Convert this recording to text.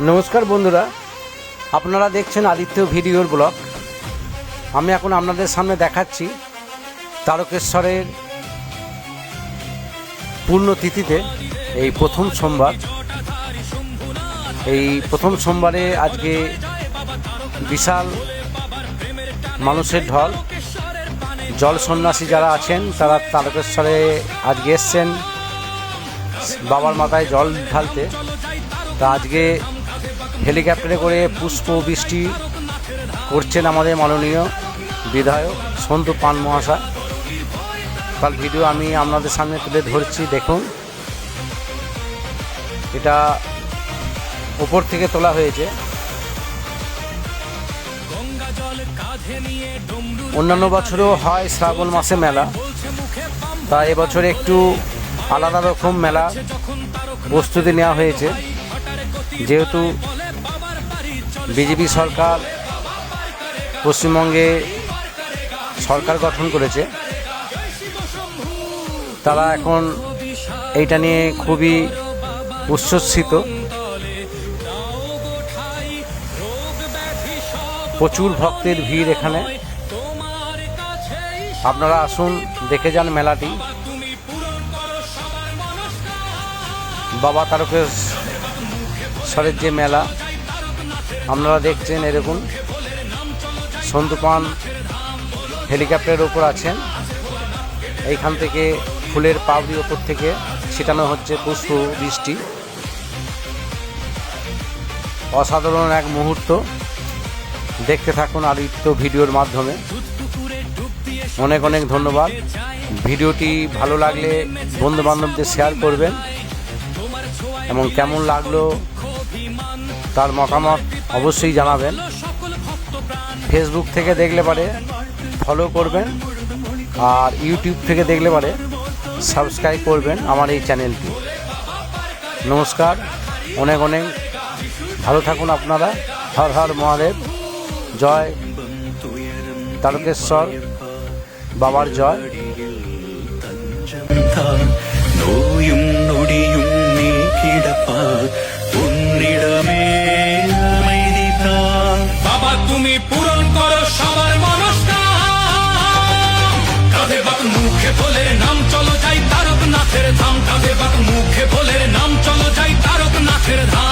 নমস্কার বন্ধুরা, আপনারা দেখছেন আদিত্য ভিডিওর ব্লগ। আমি এখন আপনাদের সামনে দেখাচ্ছি তারকেশ্বরের পূর্ণতিথিতে এই প্রথম সোমবার। এই প্রথম সোমবারে আজকে বিশাল মানুষের ঢল। জল সন্ন্যাসী যারা আছেন তারা তারকেশ্বরে আজকে এসছেন বাবার মাথায় জল ঢালতে। তা আজকে হেলিকপ্টারে করে পুষ্প বৃষ্টি করছেন আমাদের মাননীয় বিধায়ক সন্তু পান মহাশয়। তার ভিডিও আমি আপনাদের সামনে তুলে ধরছি, দেখুন। এটা উপর থেকে তোলা হয়েছে। অন্যান্য বছরও হয় শ্রাবণ মাসে মেলা, তা এবছর একটু আলাদা রকম মেলা প্রস্তুতি নেওয়া হয়েছে। যেহেতু বিজেপি সরকার পশ্চিমবঙ্গে সরকার গঠন করেছে, তারা এখন এইটা নিয়ে খুবই উচ্ছ্বসিত। প্রচুর ভক্তের ভিড় এখানে। আপনারা আসুন, দেখে যান মেলাটি। বাবা তারকেশ্বরের যে মেলা আপনারা দেখছেন, এরকম সন্তু পান হেলিকপ্টারের ওপর আছেন। এইখান থেকে ফুলের পাপড়ি ওপর থেকে ছিটানো হচ্ছে পুষ্প বৃষ্টি। অসাধারণ এক মুহূর্ত, দেখতে থাকুন আদিত্য ভিডিওর মাধ্যমে। অনেক অনেক ধন্যবাদ। ভিডিওটি ভালো লাগলে বন্ধু বান্ধবদের শেয়ার করবেন এবং কেমন লাগলো তার মতামত অবশ্যই জানাবেন। ফেসবুক থেকে দেখলে পারে ফলো করবেন, আর ইউটিউব থেকে দেখলে পারে সাবস্ক্রাইব করবেন আমার এই চ্যানেলটি। নমস্কার, অনেক অনেক ভালো থাকুন আপনারা। হর হর মহাদেব, জয় তারকেশ্বর বাবার জয়। বাবা তুমি পূরণ করো সবার মনস্কামনা। কাঁধে বাক মুখে বলে নাম চলো যাই তারকনাথের ধাম। কাঁধে বাক মুখে বলে নাম চলো যাই তারকনাথের ধাম।